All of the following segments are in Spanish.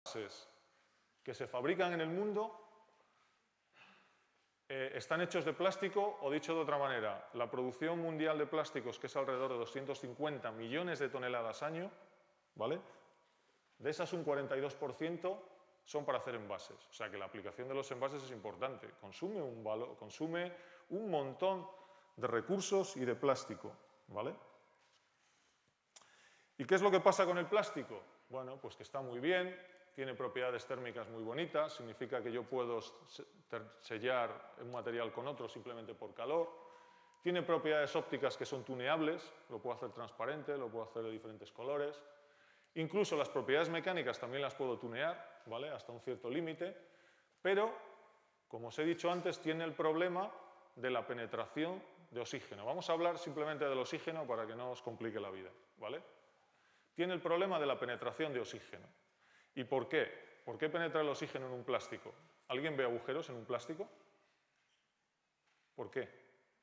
envases que se fabrican en el mundo están hechos de plástico, o dicho de otra manera, la producción mundial de plásticos, que es alrededor de 250 millones de toneladas año, ¿vale? De esas un 42% son para hacer envases. O sea que la aplicación de los envases es importante. Consume un montón de recursos y de plástico, ¿vale? ¿Y qué es lo que pasa con el plástico? Bueno, pues que está muy bien, tiene propiedades térmicas muy bonitas, significa que yo puedo sellar un material con otro simplemente por calor. Tiene propiedades ópticas que son tuneables, lo puedo hacer transparente, lo puedo hacer de diferentes colores. Incluso las propiedades mecánicas también las puedo tunear, ¿vale? Hasta un cierto límite, pero, como os he dicho antes, tiene el problema de la penetración de oxígeno. Vamos a hablar simplemente del oxígeno para que no os complique la vida, ¿vale? Tiene el problema de la penetración de oxígeno. ¿Y por qué? ¿Por qué penetra el oxígeno en un plástico? ¿Alguien ve agujeros en un plástico? ¿Por qué?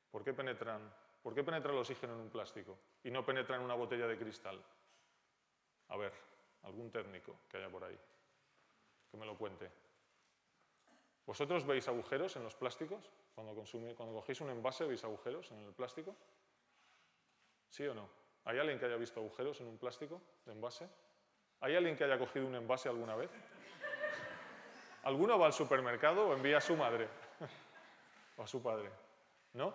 ¿Por qué penetra el oxígeno en un plástico y no penetra en una botella de cristal? A ver, algún técnico que haya por ahí, que me lo cuente. ¿Vosotros veis agujeros en los plásticos? Cuando cogéis un envase, ¿veis agujeros en el plástico? ¿Sí o no? ¿Hay alguien que haya visto agujeros en un plástico de envase? ¿Hay alguien que haya cogido un envase alguna vez? ¿Alguno va al supermercado o envía a su madre? ¿O a su padre? ¿No?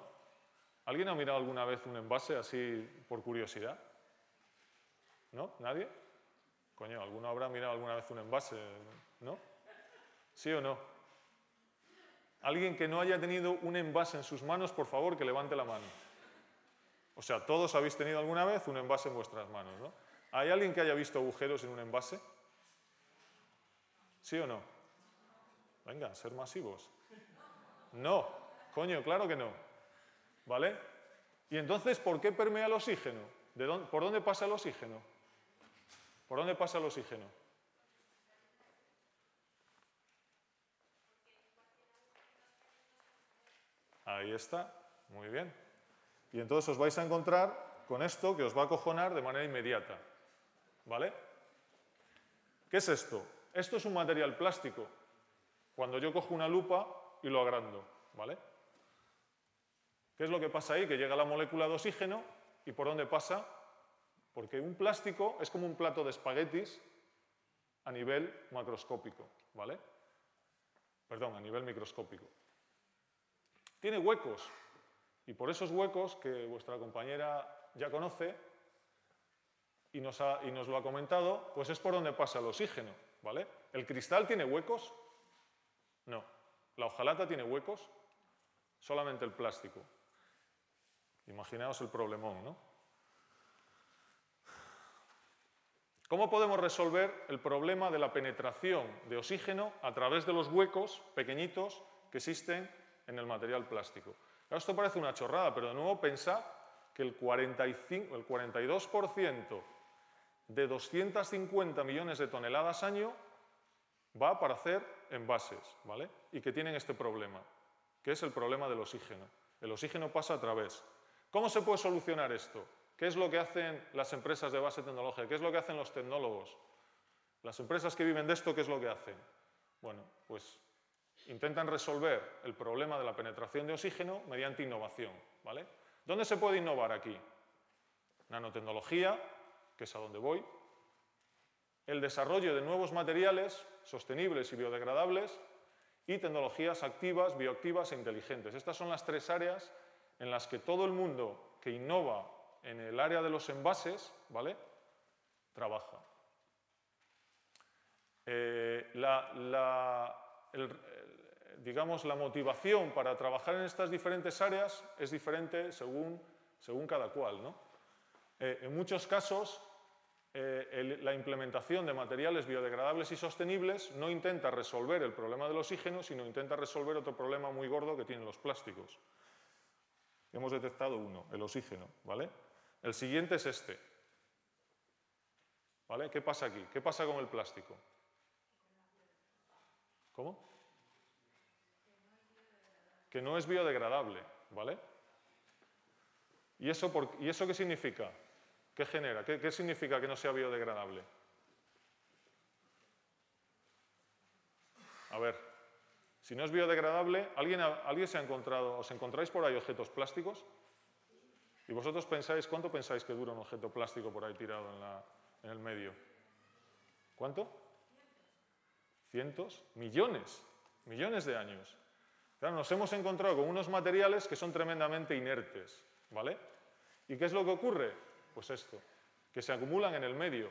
¿Alguien ha mirado alguna vez un envase así por curiosidad? ¿No? ¿Nadie? Coño, ¿alguno habrá mirado alguna vez un envase? ¿No? ¿Sí o no? Alguien que no haya tenido un envase en sus manos, por favor, que levante la mano. O sea, todos habéis tenido alguna vez un envase en vuestras manos, ¿no? ¿Hay alguien que haya visto agujeros en un envase? ¿Sí o no? Venga, ser masivos. No, coño, claro que no. ¿Vale? Y entonces, ¿por qué permea el oxígeno? ¿Por dónde pasa el oxígeno? ¿Por dónde pasa el oxígeno? Ahí está, muy bien. Y entonces os vais a encontrar con esto que os va a acojonar de manera inmediata. ¿Vale? ¿Qué es esto? Esto es un material plástico. Cuando yo cojo una lupa y lo agrando, ¿vale? ¿Qué es lo que pasa ahí? Que llega la molécula de oxígeno y ¿por dónde pasa? Porque un plástico es como un plato de espaguetis a nivel macroscópico, ¿vale? Perdón, a nivel microscópico. Tiene huecos y por esos huecos que vuestra compañera ya conoce y nos lo ha comentado, pues es por donde pasa el oxígeno, ¿vale? ¿El cristal tiene huecos? No. ¿La hojalata tiene huecos? Solamente el plástico. Imaginaos el problemón, ¿no? ¿Cómo podemos resolver el problema de la penetración de oxígeno a través de los huecos pequeñitos que existen en el material plástico? Claro, esto parece una chorrada, pero de nuevo pensad que el 42% de 250 millones de toneladas año va para hacer envases, ¿vale? Y que tienen este problema, que es el problema del oxígeno. El oxígeno pasa a través. ¿Cómo se puede solucionar esto? ¿Qué es lo que hacen las empresas de base tecnológica? ¿Qué es lo que hacen los tecnólogos? Las empresas que viven de esto, ¿qué es lo que hacen? Bueno, pues intentan resolver el problema de la penetración de oxígeno mediante innovación, ¿vale? ¿Dónde se puede innovar aquí? Nanotecnología, que es a donde voy, el desarrollo de nuevos materiales sostenibles y biodegradables y tecnologías activas, bioactivas e inteligentes. Estas son las tres áreas en las que todo el mundo que innova en el área de los envases, ¿vale?, trabaja. Digamos, la motivación para trabajar en estas diferentes áreas es diferente según cada cual, ¿no? En muchos casos, la implementación de materiales biodegradables y sostenibles no intenta resolver el problema del oxígeno, sino intenta resolver otro problema muy gordo que tienen los plásticos. Hemos detectado uno, el oxígeno, ¿vale? El siguiente es este. ¿Vale? ¿Qué pasa aquí? ¿Qué pasa con el plástico? ¿Cómo? Que no es biodegradable, ¿vale? ¿Y eso qué significa? ¿Qué genera? ¿Qué significa que no sea biodegradable? A ver, si no es biodegradable, ¿alguien se ha encontrado, os encontráis por ahí objetos plásticos? ¿Y vosotros pensáis, cuánto pensáis que dura un objeto plástico por ahí tirado en el medio? ¿Cuánto? Cientos, millones de años. Claro, nos hemos encontrado con unos materiales que son tremendamente inertes, ¿vale? ¿Y qué es lo que ocurre? Pues esto, que se acumulan en el medio.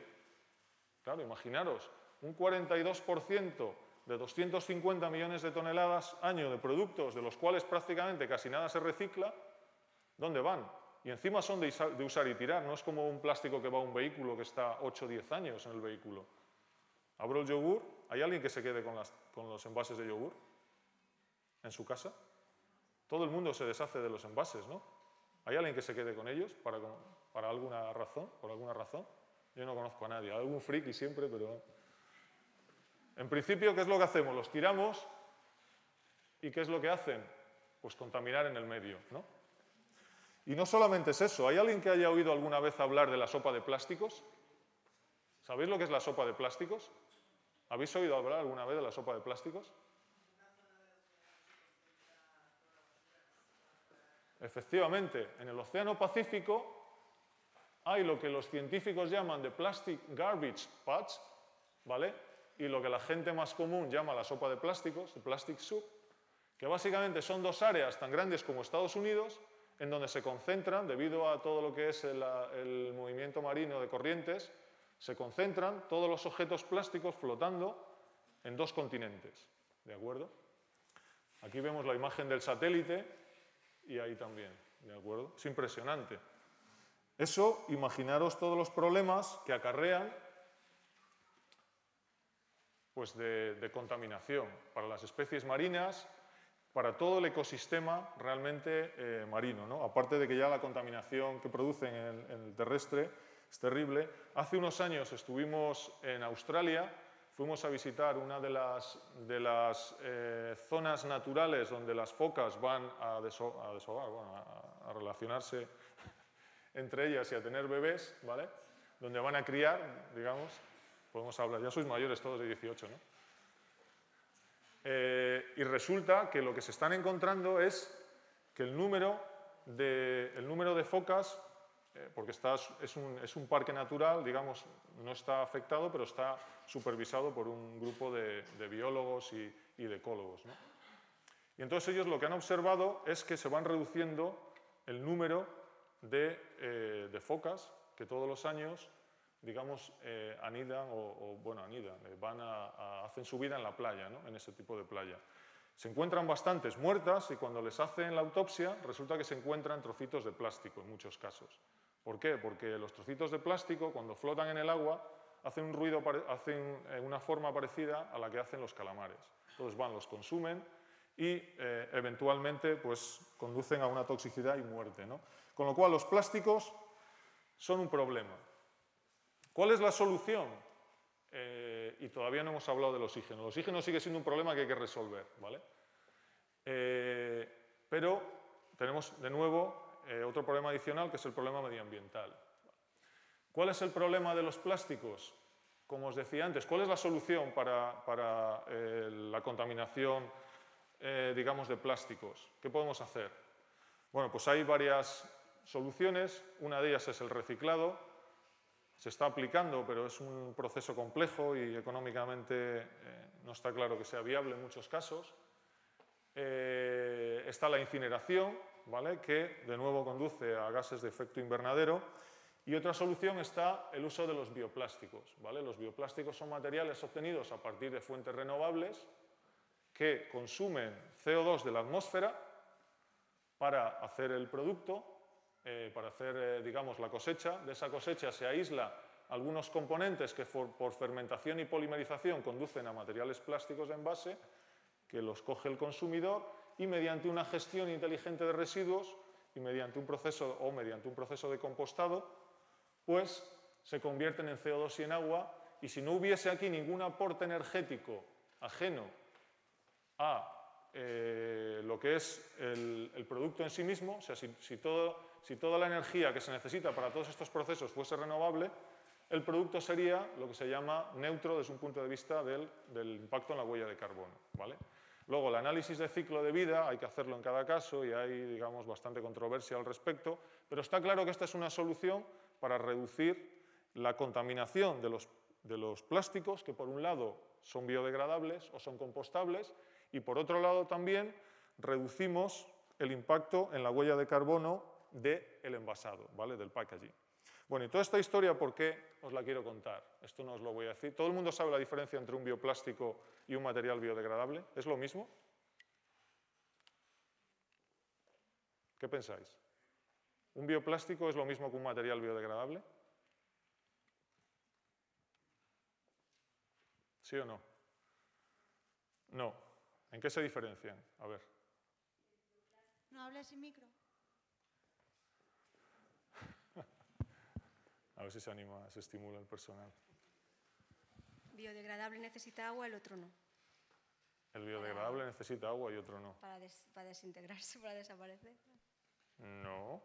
Claro, imaginaros, un 42% de 250 millones de toneladas año de productos, de los cuales prácticamente casi nada se recicla, ¿dónde van? Y encima son de usar y tirar, no es como un plástico que va a un vehículo que está 8 o 10 años en el vehículo. Abro el yogur, ¿hay alguien que se quede con los envases de yogur en su casa? Todo el mundo se deshace de los envases, ¿no? ¿Hay alguien que se quede con ellos por alguna razón? Yo no conozco a nadie, algún friki siempre, pero... En principio, ¿qué es lo que hacemos? Los tiramos y ¿qué es lo que hacen? Pues contaminar en el medio, ¿no? Y no solamente es eso, ¿hay alguien que haya oído alguna vez hablar de la sopa de plásticos? ¿Sabéis lo que es la sopa de plásticos? ¿Habéis oído hablar alguna vez de la sopa de plásticos? Efectivamente, en el Océano Pacífico hay lo que los científicos llaman de plastic garbage patch, ¿vale? Y lo que la gente más común llama la sopa de plásticos, de plastic soup, que básicamente son dos áreas tan grandes como Estados Unidos, en donde se concentran, debido a todo lo que es el movimiento marino de corrientes, se concentran todos los objetos plásticos flotando en dos continentes, ¿de acuerdo? Aquí vemos la imagen del satélite y ahí también, ¿de acuerdo? Es impresionante. Eso, imaginaros todos los problemas que acarrean pues de contaminación para las especies marinas, para todo el ecosistema realmente marino, ¿no? Aparte de que ya la contaminación que producen en el terrestre es terrible. Hace unos años estuvimos en Australia, fuimos a visitar una de las zonas naturales donde las focas van a desovar, bueno, a relacionarse entre ellas y a tener bebés, ¿vale? Donde van a criar, digamos, podemos hablar, ya sois mayores todos de 18, ¿no? Y resulta que lo que se están encontrando es que el número de focas, porque es un parque natural, digamos, no está afectado, pero está supervisado por un grupo de biólogos y de ecólogos, ¿no? Y entonces ellos lo que han observado es que se van reduciendo el número de focas que todos los años, digamos, anidan hacen su vida en la playa, ¿no? En ese tipo de playa. Se encuentran bastantes muertas y cuando les hacen la autopsia resulta que se encuentran trocitos de plástico en muchos casos. ¿Por qué? Porque los trocitos de plástico, cuando flotan en el agua, hacen un ruido, hacen una forma parecida a la que hacen los calamares. Entonces van, los consumen y eventualmente pues, conducen a una toxicidad y muerte, ¿no? Con lo cual los plásticos son un problema. ¿Cuál es la solución? Y todavía no hemos hablado del oxígeno. El oxígeno sigue siendo un problema que hay que resolver, ¿vale? Pero tenemos de nuevo otro problema adicional, que es el problema medioambiental. ¿Cuál es el problema de los plásticos? Como os decía antes, ¿cuál es la solución para la contaminación, digamos, de plásticos? ¿Qué podemos hacer? Bueno, pues hay varias soluciones. Una de ellas es el reciclado. Se está aplicando, pero es un proceso complejo y económicamente no está claro que sea viable en muchos casos. Está la incineración, ¿vale? Que de nuevo conduce a gases de efecto invernadero. Y otra solución está el uso de los bioplásticos, ¿vale? Los bioplásticos son materiales obtenidos a partir de fuentes renovables que consumen CO2 de la atmósfera para hacer el producto, para hacer, digamos, la cosecha. De esa cosecha se aísla algunos componentes que por fermentación y polimerización conducen a materiales plásticos de envase, que los coge el consumidor y mediante una gestión inteligente de residuos y mediante un proceso de compostado, pues se convierten en CO2 y en agua. Y si no hubiese aquí ningún aporte energético ajeno a lo que es el producto en sí mismo, o sea, si toda la energía que se necesita para todos estos procesos fuese renovable, el producto sería lo que se llama neutro desde un punto de vista del impacto en la huella de carbono, ¿vale? Luego, el análisis de ciclo de vida hay que hacerlo en cada caso y hay, digamos, bastante controversia al respecto, pero está claro que esta es una solución para reducir la contaminación de los plásticos, que por un lado son biodegradables o son compostables, y por otro lado también reducimos el impacto en la huella de carbono del envasado, ¿vale? Del packaging. Bueno, y toda esta historia, ¿por qué os la quiero contar? Esto no os lo voy a decir. ¿Todo el mundo sabe la diferencia entre un bioplástico y un material biodegradable? ¿Es lo mismo? ¿Qué pensáis? ¿Un bioplástico es lo mismo que un material biodegradable? ¿Sí o no? No. ¿En qué se diferencian? A ver. No hables sin micro. A ver si se anima, se estimula el personal. Biodegradable necesita agua, el otro no. El biodegradable necesita agua y otro no. Para desintegrarse, para desaparecer. No.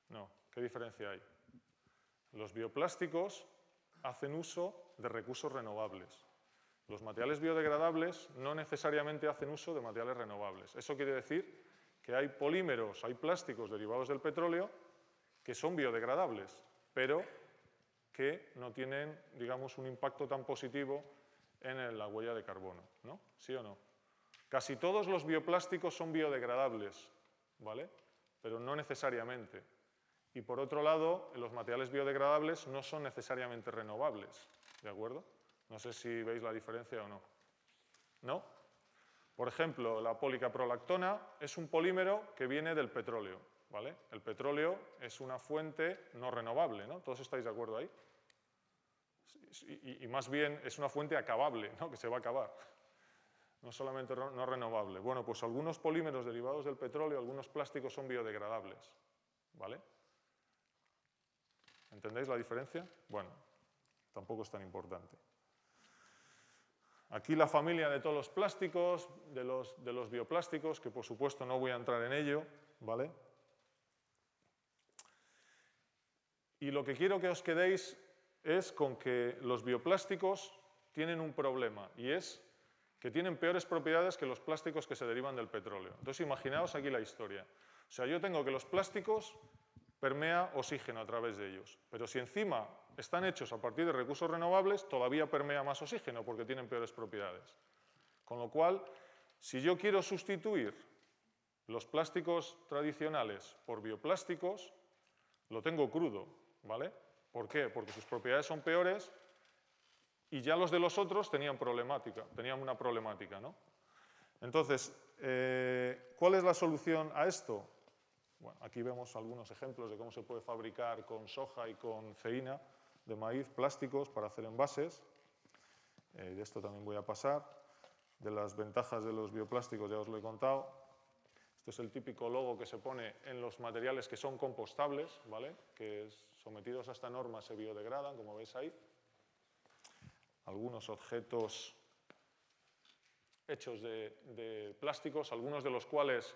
No. ¿Qué diferencia hay? Los bioplásticos hacen uso de recursos renovables. Los materiales biodegradables no necesariamente hacen uso de materiales renovables. Eso quiere decir que hay polímeros, hay plásticos derivados del petróleo que son biodegradables, pero que no tienen, digamos, un impacto tan positivo en la huella de carbono, ¿no? ¿Sí o no? Casi todos los bioplásticos son biodegradables, ¿vale? Pero no necesariamente. Y por otro lado, los materiales biodegradables no son necesariamente renovables, ¿de acuerdo? No sé si veis la diferencia o no. ¿No? Por ejemplo, la policaprolactona es un polímero que viene del petróleo, ¿vale? El petróleo es una fuente no renovable, ¿no? ¿Todos estáis de acuerdo ahí? Y más bien es una fuente acabable, ¿no? Que se va a acabar. No solamente no renovable. Bueno, pues algunos polímeros derivados del petróleo, algunos plásticos son biodegradables, ¿vale? ¿Entendéis la diferencia? Bueno, tampoco es tan importante. Aquí la familia de todos los plásticos, de los bioplásticos, que por supuesto no voy a entrar en ello, ¿vale? Y lo que quiero que os quedéis es con que los bioplásticos tienen un problema, y es que tienen peores propiedades que los plásticos que se derivan del petróleo. Entonces imaginaos aquí la historia. O sea, yo tengo que los plásticos permea oxígeno a través de ellos, pero si encima están hechos a partir de recursos renovables, todavía permea más oxígeno porque tienen peores propiedades. Con lo cual, si yo quiero sustituir los plásticos tradicionales por bioplásticos, lo tengo crudo, ¿vale? ¿Por qué? Porque sus propiedades son peores y ya los de los otros tenían una problemática, ¿no? Entonces, ¿cuál es la solución a esto? Bueno, aquí vemos algunos ejemplos de cómo se puede fabricar con soja y con ceína de maíz plásticos para hacer envases. De esto también voy a pasar. De las ventajas de los bioplásticos ya os lo he contado. Este es el típico logo que se pone en los materiales que son compostables, ¿vale? Que sometidos a esta norma se biodegradan, como veis ahí. Algunos objetos hechos de plásticos, algunos de los cuales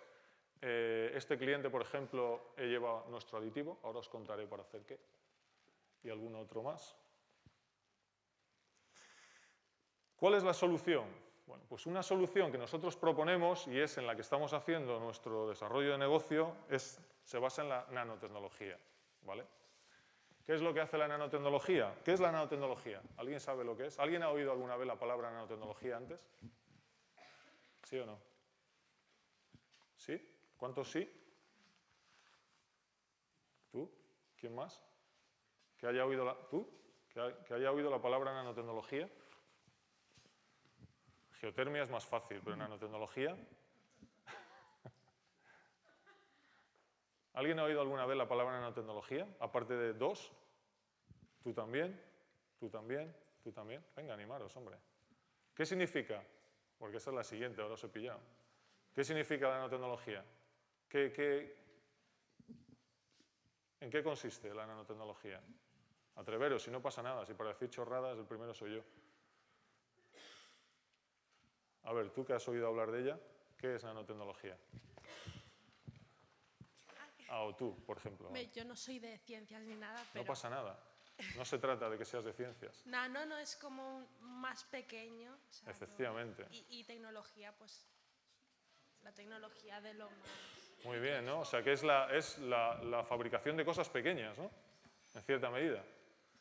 este cliente, por ejemplo, lleva nuestro aditivo. Ahora os contaré para hacer qué. Y algún otro más. ¿Cuál es la solución? Bueno, pues una solución que nosotros proponemos y es en la que estamos haciendo nuestro desarrollo de negocio se basa en la nanotecnología, ¿vale? ¿Qué es lo que hace la nanotecnología? ¿Qué es la nanotecnología? ¿Alguien sabe lo que es? ¿Alguien ha oído alguna vez la palabra nanotecnología antes? ¿Sí o no? ¿Sí? ¿Cuántos sí? ¿Tú? ¿Quién más? ¿Que haya oído ¿Tú? ¿Que haya oído la palabra nanotecnología? Geotermia es más fácil, pero nanotecnología. ¿Alguien ha oído alguna vez la palabra nanotecnología? Aparte de dos. ¿Tú también? ¿Tú también? ¿Tú también? Venga, animaros, hombre. ¿Qué significa? Porque esa es la siguiente, ahora os he pillado. ¿Qué significa la nanotecnología? ¿En qué consiste la nanotecnología? Atreveros, si no pasa nada, si para decir chorradas el primero soy yo. A ver, tú que has oído hablar de ella, ¿qué es nanotecnología? o tú, por ejemplo. Yo no soy de ciencias ni nada, pero... No pasa nada. No se trata de que seas de ciencias. No, es como más pequeño. O sea, Efectivamente. Y tecnología, pues, la tecnología de lo más... Muy bien, ¿no? O sea, que es la fabricación de cosas pequeñas, ¿no? En cierta medida.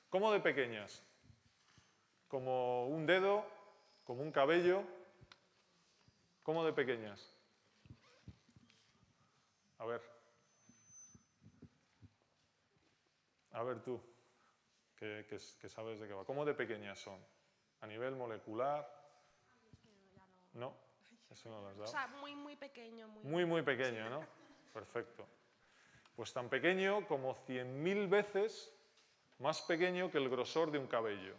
¿Cómo de pequeñas? Como un dedo, como un cabello. ¿Cómo de pequeñas? A ver. A ver tú, que sabes de qué va. ¿Cómo de pequeñas son? ¿A nivel molecular? No, eso no lo has dado. O sea, muy pequeño. Muy pequeño, ¿no? Perfecto. Pues tan pequeño como 100.000 veces más pequeño que el grosor de un cabello,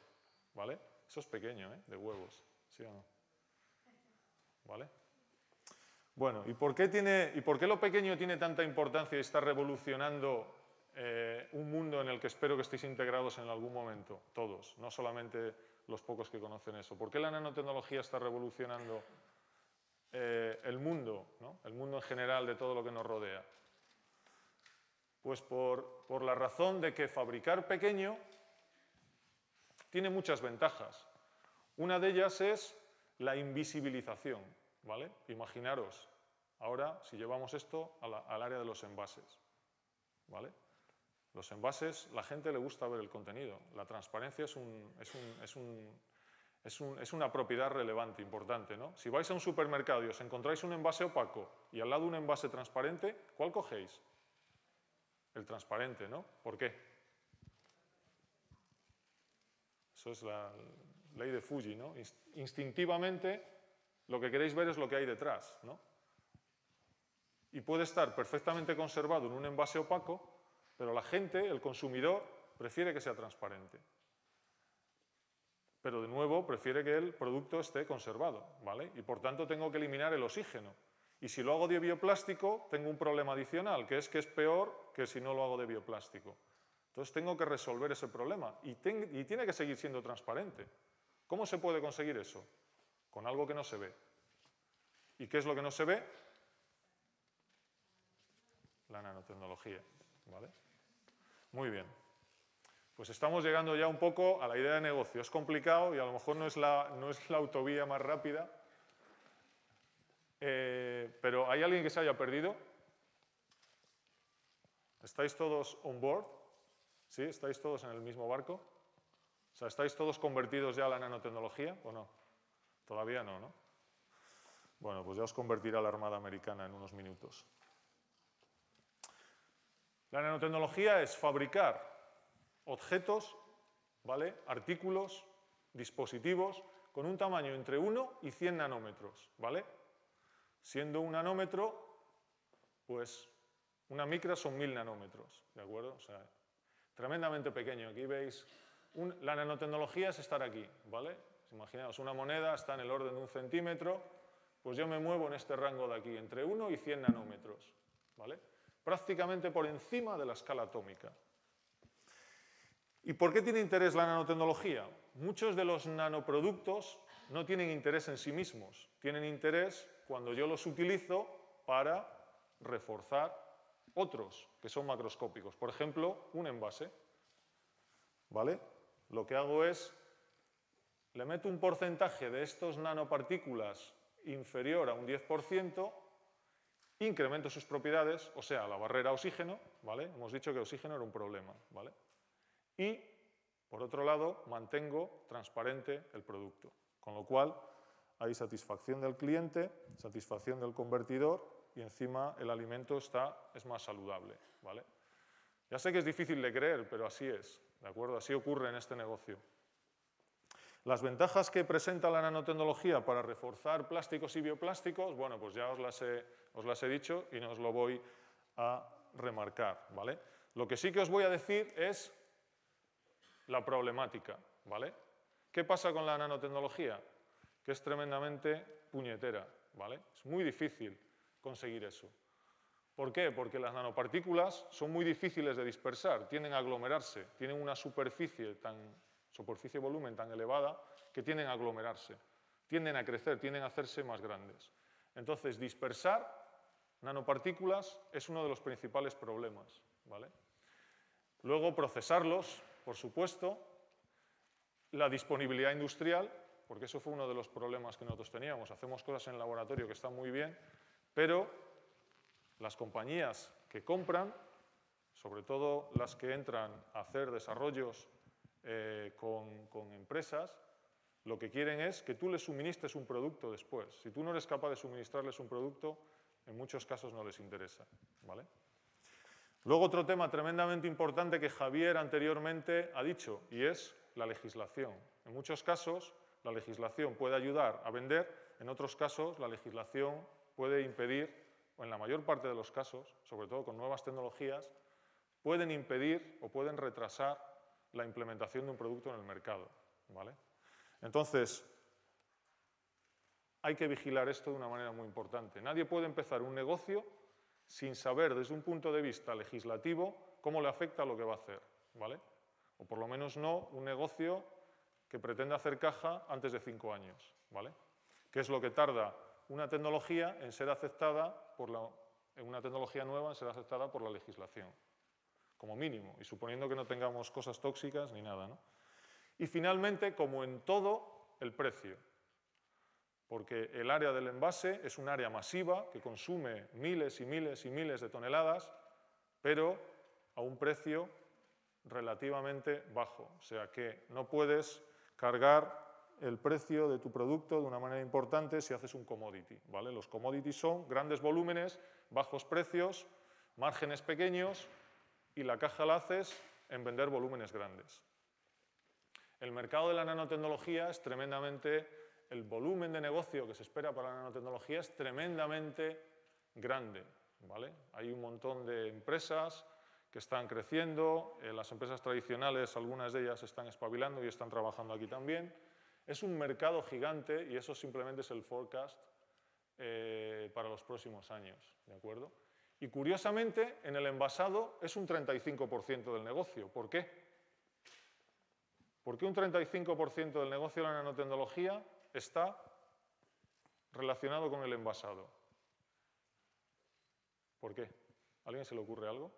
¿vale? Eso es pequeño, ¿eh? De huevos, ¿sí o no? ¿Vale? Bueno, ¿y por qué lo pequeño tiene tanta importancia y está revolucionando un mundo en el que espero que estéis integrados en algún momento? Todos, no solamente los pocos que conocen eso. ¿Por qué la nanotecnología está revolucionando el mundo, ¿no? El mundo en general de todo lo que nos rodea? Pues por la razón de que fabricar pequeño tiene muchas ventajas. Una de ellas es la invisibilización, ¿vale? Imaginaros, ahora, si llevamos esto al área de los envases, ¿vale? Los envases, la gente le gusta ver el contenido. La transparencia es una propiedad relevante, importante, ¿no? Si vais a un supermercado y os encontráis un envase opaco y al lado un envase transparente, ¿cuál cogéis? El transparente, ¿no? ¿Por qué? Eso es la ley de Fuji, ¿no? Instintivamente, lo que queréis ver es lo que hay detrás, ¿no? Y puede estar perfectamente conservado en un envase opaco, pero la gente, el consumidor, prefiere que sea transparente. Pero de nuevo, prefiere que el producto esté conservado, ¿vale? Y por tanto tengo que eliminar el oxígeno. Y si lo hago de bioplástico, tengo un problema adicional, que es peor que si no lo hago de bioplástico. Entonces tengo que resolver ese problema y tiene que seguir siendo transparente. ¿Cómo se puede conseguir eso? Con algo que no se ve. ¿Y qué es lo que no se ve? La nanotecnología, ¿vale? Muy bien. Pues estamos llegando ya un poco a la idea de negocio. Es complicado y a lo mejor no es la autovía más rápida, pero ¿hay alguien que se haya perdido? ¿Estáis todos on board? ¿Sí? ¿Estáis todos en el mismo barco? O sea, ¿estáis todos convertidos ya a la nanotecnología o no? Todavía no, ¿no? Bueno, pues ya os convertirá la Armada Americana en unos minutos. La nanotecnología es fabricar objetos, ¿vale? Artículos, dispositivos, con un tamaño entre 1 y 100 nanómetros, ¿vale? Siendo un nanómetro, pues una micra son 1000 nanómetros, ¿de acuerdo? O sea, tremendamente pequeño. Aquí veis, la nanotecnología es estar aquí, ¿vale? Imaginaos, una moneda está en el orden de 1 centímetro, pues yo me muevo en este rango de aquí, entre 1 y 100 nanómetros, ¿vale? Prácticamente por encima de la escala atómica. ¿Y por qué tiene interés la nanotecnología? Muchos de los nanoproductos no tienen interés en sí mismos, tienen interés cuando yo los utilizo para reforzar otros que son macroscópicos. Por ejemplo, un envase, ¿vale? Lo que hago es, le meto un porcentaje de estos nanopartículas inferior a un 10%, incremento sus propiedades, o sea, la barrera oxígeno, ¿vale? Hemos dicho que oxígeno era un problema, ¿vale? Y, por otro lado, mantengo transparente el producto. Con lo cual, hay satisfacción del cliente, satisfacción del convertidor y encima el alimento es más saludable, ¿vale? Ya sé que es difícil de creer, pero así es, ¿de acuerdo? Así ocurre en este negocio. Las ventajas que presenta la nanotecnología para reforzar plásticos y bioplásticos, bueno, pues ya os las he dicho y no os lo voy a remarcar, ¿vale? Lo que sí que os voy a decir es la problemática, ¿vale? ¿Qué pasa con la nanotecnología? Que es tremendamente puñetera, ¿vale? Es muy difícil conseguir eso. ¿Por qué? Porque las nanopartículas son muy difíciles de dispersar, tienden a aglomerarse, tienen una superficie-volumen tan elevada que tienden a aglomerarse, tienden a crecer, tienden a hacerse más grandes. Entonces, dispersar nanopartículas es uno de los principales problemas, ¿vale? Luego, procesarlos, por supuesto, la disponibilidad industrial, porque eso fue uno de los problemas que nosotros teníamos. Hacemos cosas en el laboratorio que están muy bien, pero las compañías que compran, sobre todo las que entran a hacer desarrollos con empresas, lo que quieren es que tú les suministres un producto después. Si tú no eres capaz de suministrarles un producto, en muchos casos no les interesa, ¿vale? Luego otro tema tremendamente importante que Javier anteriormente ha dicho, y es la legislación. En muchos casos la legislación puede ayudar a vender, en otros casos la legislación puede impedir, o en la mayor parte de los casos, sobre todo con nuevas tecnologías, pueden impedir o pueden retrasar la implementación de un producto en el mercado, ¿vale? Entonces, hay que vigilar esto de una manera muy importante. Nadie puede empezar un negocio sin saber desde un punto de vista legislativo cómo le afecta lo que va a hacer, ¿vale? O por lo menos no un negocio que pretenda hacer caja antes de 5 años, ¿vale? ¿Qué es lo que tarda una tecnología en ser aceptada una tecnología nueva en ser aceptada por la legislación? Como mínimo, y suponiendo que no tengamos cosas tóxicas ni nada, ¿no? Y finalmente, como en todo, el precio. Porque el área del envase es un área masiva que consume miles y miles y miles de toneladas, pero a un precio relativamente bajo. O sea que no puedes cargar el precio de tu producto de una manera importante si haces un commodity, ¿vale? Los commodities son grandes volúmenes, bajos precios, márgenes pequeños, y la caja la haces en vender volúmenes grandes. El mercado de la nanotecnología es tremendamente... El volumen de negocio que se espera para la nanotecnología es tremendamente grande, ¿vale? Hay un montón de empresas que están creciendo, las empresas tradicionales, algunas de ellas están espabilando y están trabajando aquí también. Es un mercado gigante y eso simplemente es el forecast para los próximos años, ¿de acuerdo? Y curiosamente, en el envasado es un 35% del negocio. ¿Por qué? ¿Por qué un 35% del negocio de la nanotecnología está relacionado con el envasado? ¿Por qué? ¿A alguien se le ocurre algo?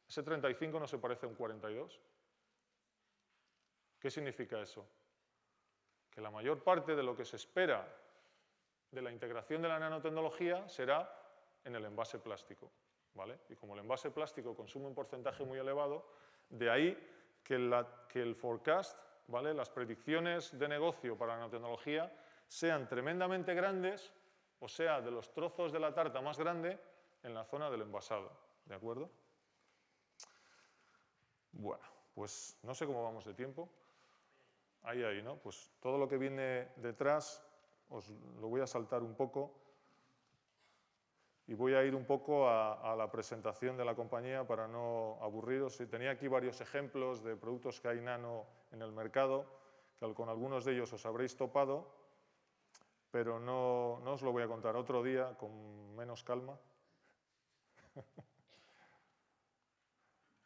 ¿Ese 35 no se parece a un 42? ¿Qué significa eso? Que la mayor parte de lo que se espera de la integración de la nanotecnología será en el envase plástico, ¿vale? Y como el envase plástico consume un porcentaje muy elevado, de ahí que el forecast, ¿vale? Las predicciones de negocio para la nanotecnología sean tremendamente grandes, o sea, de los trozos de la tarta más grande en la zona del envasado, ¿de acuerdo? Bueno, pues no sé cómo vamos de tiempo. Ahí, ¿no? Pues todo lo que viene detrás os lo voy a saltar un poco y voy a ir un poco a la presentación de la compañía para no aburriros. Tenía aquí varios ejemplos de productos que hay nano en el mercado, que con algunos de ellos os habréis topado, pero no os lo voy a contar otro día con menos calma.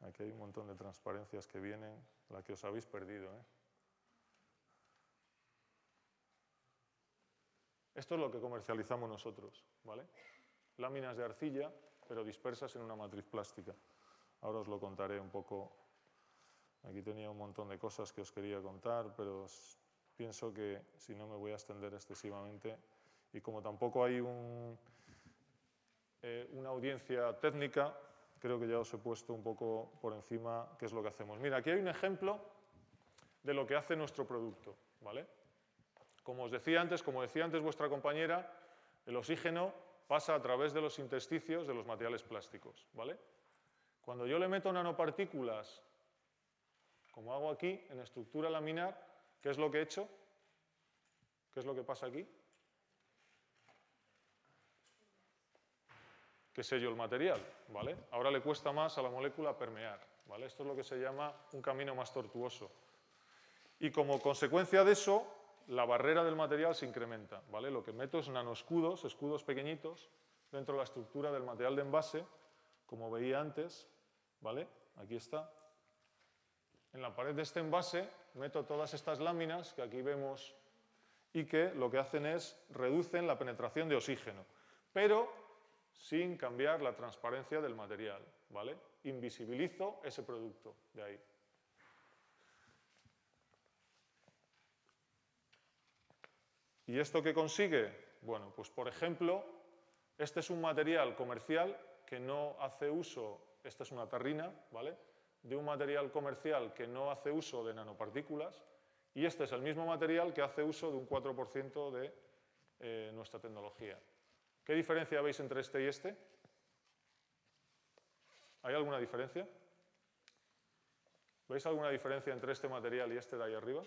Aquí hay un montón de transparencias que vienen, la que os habéis perdido, ¿eh? Esto es lo que comercializamos nosotros, ¿vale? Láminas de arcilla, pero dispersas en una matriz plástica. Ahora os lo contaré un poco. Aquí tenía un montón de cosas que os quería contar, pero pienso que si no me voy a extender excesivamente. Y como tampoco hay una audiencia técnica, creo que ya os he puesto un poco por encima qué es lo que hacemos. Mira, aquí hay un ejemplo de lo que hace nuestro producto, ¿vale? Como decía antes vuestra compañera, el oxígeno pasa a través de los intersticios de los materiales plásticos, ¿vale? Cuando yo le meto nanopartículas, como hago aquí, en estructura laminar, ¿qué es lo que he hecho? ¿Qué es lo que pasa aquí? Que sello el material, ¿vale? Ahora le cuesta más a la molécula permear, ¿vale? Esto es lo que se llama un camino más tortuoso. Y como consecuencia de eso, la barrera del material se incrementa, ¿vale? Lo que meto es nanoescudos, escudos pequeñitos, dentro de la estructura del material de envase, como veía antes, ¿vale? Aquí está. En la pared de este envase meto todas estas láminas que aquí vemos y que lo que hacen es reducen la penetración de oxígeno, pero sin cambiar la transparencia del material, ¿vale? Invisibilizo ese producto de ahí. ¿Y esto qué consigue? Bueno, pues por ejemplo, este es un material comercial que no hace uso, esta es una tarrina, ¿vale?, de un material comercial que no hace uso de nanopartículas, y este es el mismo material que hace uso de un 4% de nuestra tecnología. ¿Qué diferencia veis entre este y este? ¿Hay alguna diferencia? ¿Veis alguna diferencia entre este material y este de ahí arriba?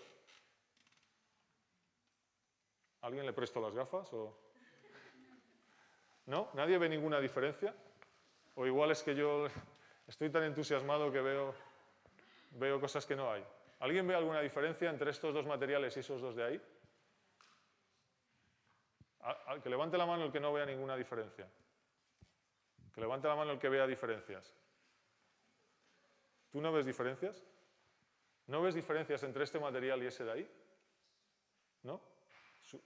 ¿Alguien le presto las gafas? ¿O? ¿No? ¿Nadie ve ninguna diferencia? O igual es que yo estoy tan entusiasmado que veo cosas que no hay. ¿Alguien ve alguna diferencia entre estos dos materiales y esos dos de ahí? Que levante la mano el que no vea ninguna diferencia. Que levante la mano el que vea diferencias. ¿Tú no ves diferencias? ¿No ves diferencias entre este material y ese de ahí? ¿No?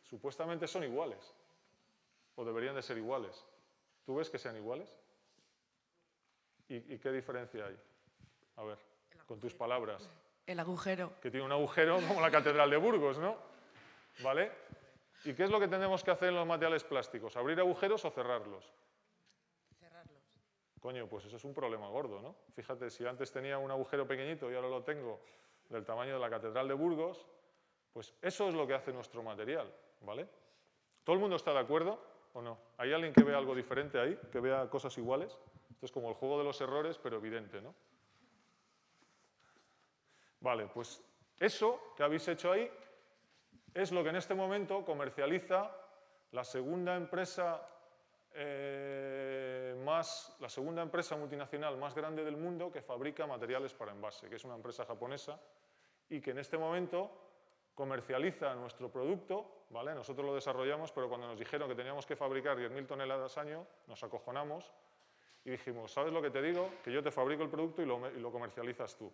Supuestamente son iguales. O deberían de ser iguales. ¿Tú ves que sean iguales? ¿Y qué diferencia hay? A ver, con tus palabras. El agujero. Que tiene un agujero como la Catedral de Burgos, ¿no? ¿Vale? ¿Y qué es lo que tenemos que hacer en los materiales plásticos? ¿Abrir agujeros o cerrarlos? Cerrarlos. Coño, pues eso es un problema gordo, ¿no? Fíjate, si antes tenía un agujero pequeñito y ahora lo tengo del tamaño de la Catedral de Burgos, pues eso es lo que hace nuestro material, ¿vale? ¿Todo el mundo está de acuerdo o no? ¿Hay alguien que vea algo diferente ahí? ¿Que vea cosas iguales? Esto es como el juego de los errores, pero evidente, ¿no? Vale, pues eso que habéis hecho ahí es lo que en este momento comercializa la segunda empresa multinacional más grande del mundo que fabrica materiales para envase, que es una empresa japonesa y que en este momento comercializa nuestro producto, ¿vale? Nosotros lo desarrollamos, pero cuando nos dijeron que teníamos que fabricar 10.000 toneladas al año, nos acojonamos y dijimos, ¿sabes lo que te digo? Que yo te fabrico el producto y lo comercializas tú,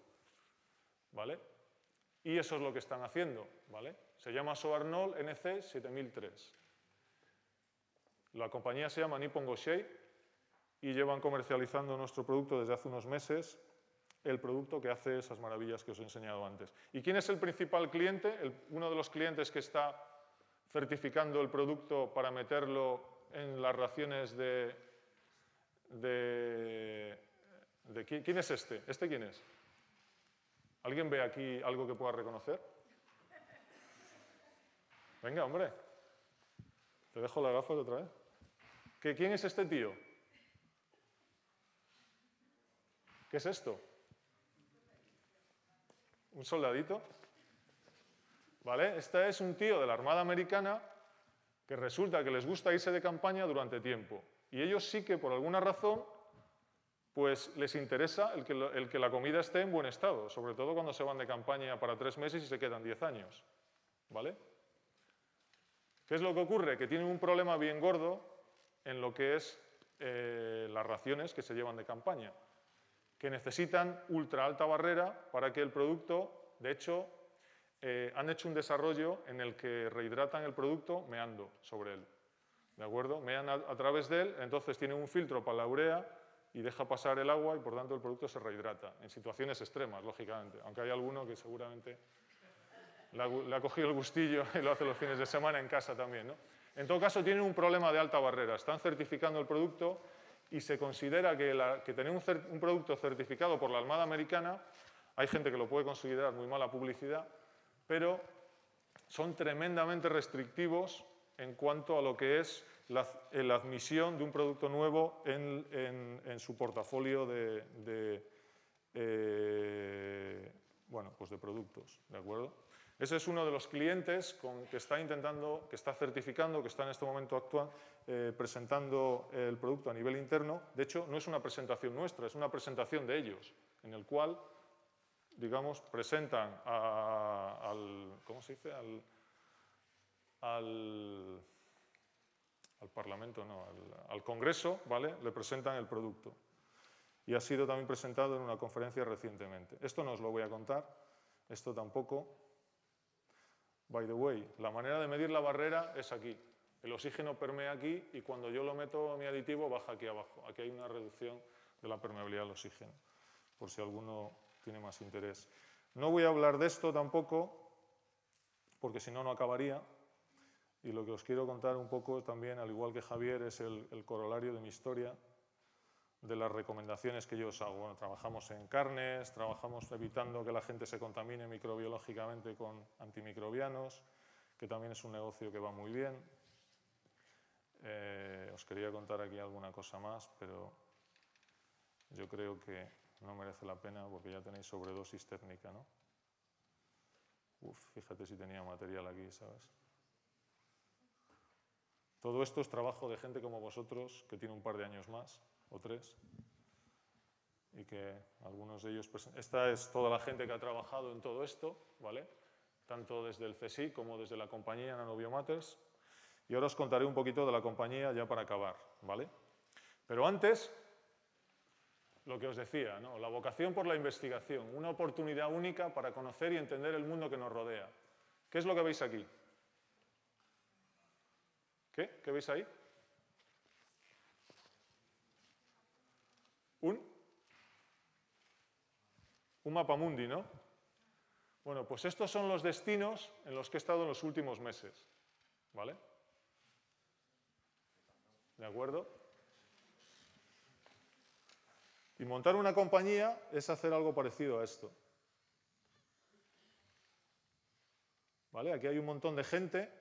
¿vale? Y eso es lo que están haciendo, ¿vale? Se llama Soarnol NC 7003. La compañía se llama Nippon Goshei y llevan comercializando nuestro producto desde hace unos meses, el producto que hace esas maravillas que os he enseñado antes. ¿Y quién es el principal cliente? Uno de los clientes que está certificando el producto para meterlo en las raciones ¿Quién es este? ¿Este quién es? ¿Alguien ve aquí algo que pueda reconocer? Venga, hombre. Te dejo las gafas otra vez. ¿Quién es este tío? ¿Qué es esto? ¿Un soldadito? ¿Vale? Este es un tío de la Armada Americana que resulta que les gusta irse de campaña durante tiempo. Y ellos sí que, por alguna razón, pues les interesa el que la comida esté en buen estado, sobre todo cuando se van de campaña para 3 meses y se quedan 10 años. ¿Vale? ¿Qué es lo que ocurre? Que tienen un problema bien gordo en lo que es las raciones que se llevan de campaña, que necesitan ultra alta barrera para que el producto, de hecho, han hecho un desarrollo en el que rehidratan el producto meando sobre él. ¿De acuerdo? Mean a través de él, entonces tienen un filtro para la urea y deja pasar el agua y por tanto el producto se rehidrata, en situaciones extremas, lógicamente, aunque hay alguno que seguramente le ha cogido el gustillo y lo hace los fines de semana en casa también, ¿no? En todo caso, tienen un problema de alta barrera. Están certificando el producto y se considera que tener un producto certificado por la Armada Americana, hay gente que lo puede considerar muy mala publicidad, pero son tremendamente restrictivos en cuanto a lo que es la admisión de un producto nuevo en su portafolio de productos, ¿de acuerdo? Ese es uno de los clientes que está certificando, que está en este momento presentando el producto a nivel interno. De hecho, no es una presentación nuestra, es una presentación de ellos, en el cual, digamos, presentan ¿cómo se dice? Al Parlamento, no, al Congreso, ¿vale? Le presentan el producto. Y ha sido también presentado en una conferencia recientemente. Esto no os lo voy a contar, esto tampoco. by the way, la manera de medir la barrera es aquí. El oxígeno permea aquí y cuando yo lo meto a mi aditivo baja aquí abajo. Aquí hay una reducción de la permeabilidad al oxígeno, por si alguno tiene más interés. No voy a hablar de esto tampoco, porque si no, no acabaría. Y lo que os quiero contar un poco también, al igual que Javier, es el corolario de mi historia, de las recomendaciones que yo os hago. Bueno, trabajamos en carnes, trabajamos evitando que la gente se contamine microbiológicamente con antimicrobianos, que también es un negocio que va muy bien. Os quería contar aquí alguna cosa más, pero yo creo que no merece la pena porque ya tenéis sobredosis técnica, ¿no? Fíjate si tenía material aquí, ¿sabes? Todo esto es trabajo de gente como vosotros, que tiene un par de años más, o 3, y que algunos de ellos... Esta es toda la gente que ha trabajado en todo esto, ¿vale? Tanto desde el CSIC como desde la compañía Nanobiomatters. Y ahora os contaré un poquito de la compañía ya para acabar, ¿vale? Pero antes, lo que os decía, ¿no? La vocación por la investigación, una oportunidad única para conocer y entender el mundo que nos rodea. ¿Qué es lo que veis aquí? ¿Qué? ¿Qué veis ahí? Un mapamundi, ¿no? Bueno, pues estos son los destinos en los que he estado en los últimos meses, ¿vale? ¿De acuerdo? Y montar una compañía es hacer algo parecido a esto. ¿Vale? Aquí hay un montón de gente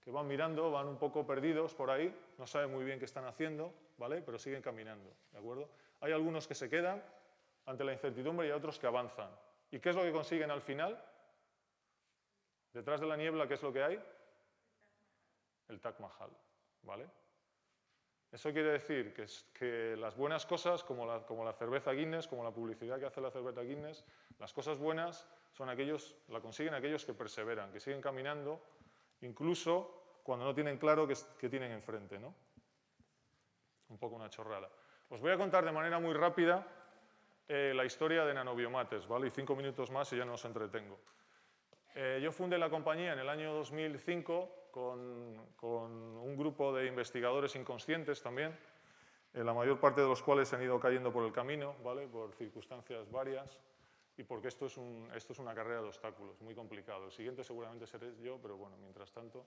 que van mirando, van un poco perdidos por ahí, no saben muy bien qué están haciendo, ¿vale? Pero siguen caminando, ¿de acuerdo? Hay algunos que se quedan ante la incertidumbre y otros que avanzan. ¿Y qué es lo que consiguen al final? Detrás de la niebla, ¿qué es lo que hay? El Taj Mahal, ¿vale? Eso quiere decir que las buenas cosas, como la cerveza Guinness, como la publicidad que hace la cerveza Guinness, las cosas buenas la consiguen aquellos que perseveran, que siguen caminando, incluso cuando no tienen claro qué tienen enfrente, ¿no? Un poco una chorrada. Os voy a contar de manera muy rápida la historia de Nanobiomatters, ¿vale? Y 5 minutos más y ya no os entretengo. Yo fundé la compañía en el año 2005 con un grupo de investigadores inconscientes también, la mayor parte de los cuales han ido cayendo por el camino, ¿vale? Por circunstancias varias, y porque esto es una carrera de obstáculos, muy complicado. El siguiente seguramente seré yo, pero bueno, mientras tanto.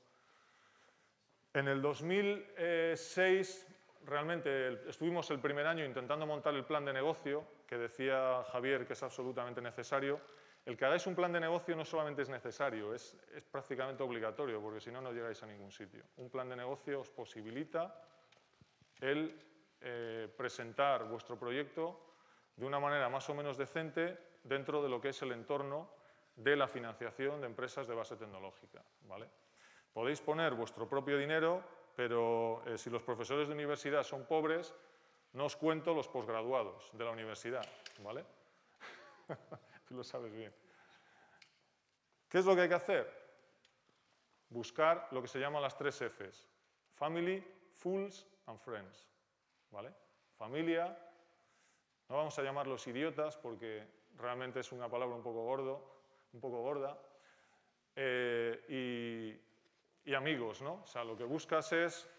En el 2006, realmente estuvimos el primer año intentando montar el plan de negocio, que decía Javier que es absolutamente necesario. El que hagáis un plan de negocio no solamente es necesario, es prácticamente obligatorio, porque si no, no llegáis a ningún sitio. Un plan de negocio os posibilita el presentar vuestro proyecto de una manera más o menos decente dentro de lo que es el entorno de la financiación de empresas de base tecnológica, ¿vale? Podéis poner vuestro propio dinero, pero si los profesores de universidad son pobres, no os cuento los posgraduados de la universidad, ¿vale? Tú lo sabes bien. ¿Qué es lo que hay que hacer? Buscar lo que se llama las 3 Fs. Family, Fools and Friends. ¿Vale? Familia, no vamos a llamarlos idiotas porque realmente es una palabra un poco gorda. Y amigos, ¿no? O sea, lo que buscas es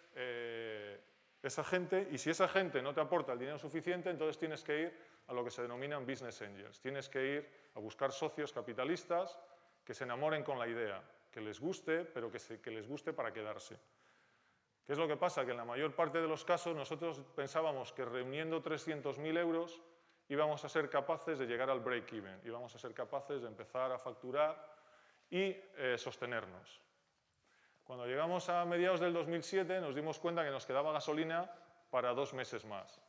esa gente, y si esa gente no te aporta el dinero suficiente, entonces tienes que ir a lo que se denominan business angels. Tienes que ir a buscar socios capitalistas que se enamoren con la idea, que les guste, pero que les guste para quedarse. ¿Qué es lo que pasa? Que en la mayor parte de los casos nosotros pensábamos que reuniendo 300.000 euros íbamos a ser capaces de llegar al break-even, íbamos a ser capaces de empezar a facturar y sostenernos. Cuando llegamos a mediados del 2007 nos dimos cuenta que nos quedaba gasolina para 2 meses más.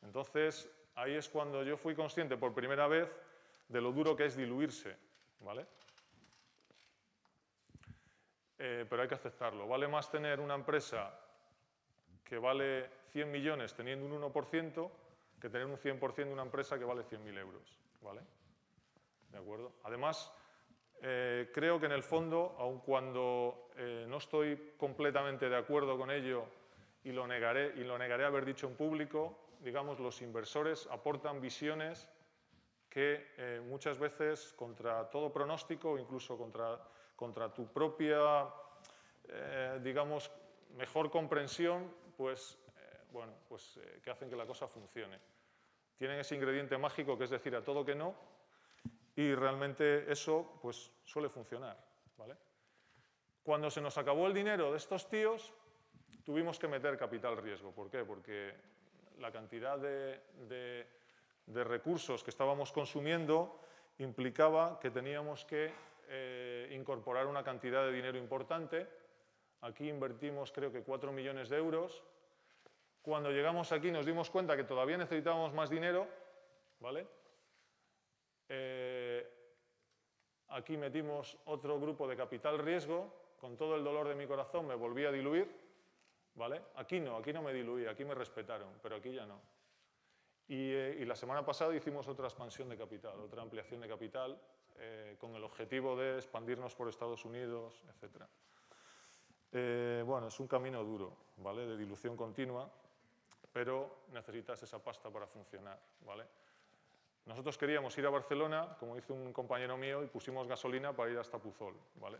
Entonces, ahí es cuando yo fui consciente por primera vez de lo duro que es diluirse, ¿vale? Pero hay que aceptarlo. Vale más tener una empresa que vale 100 millones teniendo un 1% que tener un 100% de una empresa que vale 100.000 euros, ¿vale? ¿De acuerdo? Además, creo que en el fondo, aun cuando no estoy completamente de acuerdo con ello y lo negaré haber dicho en público, digamos, los inversores aportan visiones que muchas veces, contra todo pronóstico, incluso contra contra tu propia, digamos, mejor comprensión, pues, que hacen que la cosa funcione. Tienen ese ingrediente mágico que es decir a todo que no, y realmente eso pues, suele funcionar, ¿vale? Cuando se nos acabó el dinero de estos tíos, tuvimos que meter capital riesgo. ¿Por qué? Porque la cantidad de recursos que estábamos consumiendo implicaba que teníamos que incorporar una cantidad de dinero importante. Aquí invertimos creo que 4 millones de euros. Cuando llegamos aquí nos dimos cuenta que todavía necesitábamos más dinero, ¿vale? Aquí metimos otro grupo de capital riesgo. Con todo el dolor de mi corazón me volví a diluir, ¿vale? Aquí no me diluí, aquí me respetaron, pero aquí ya no. Y la semana pasada hicimos otra expansión de capital, otra ampliación de capital, con el objetivo de expandirnos por Estados Unidos, etc. Bueno, es un camino duro, ¿vale? De dilución continua, pero necesitas esa pasta para funcionar, ¿vale? Nosotros queríamos ir a Barcelona, como hizo un compañero mío, y pusimos gasolina para ir hasta Puzol, ¿vale?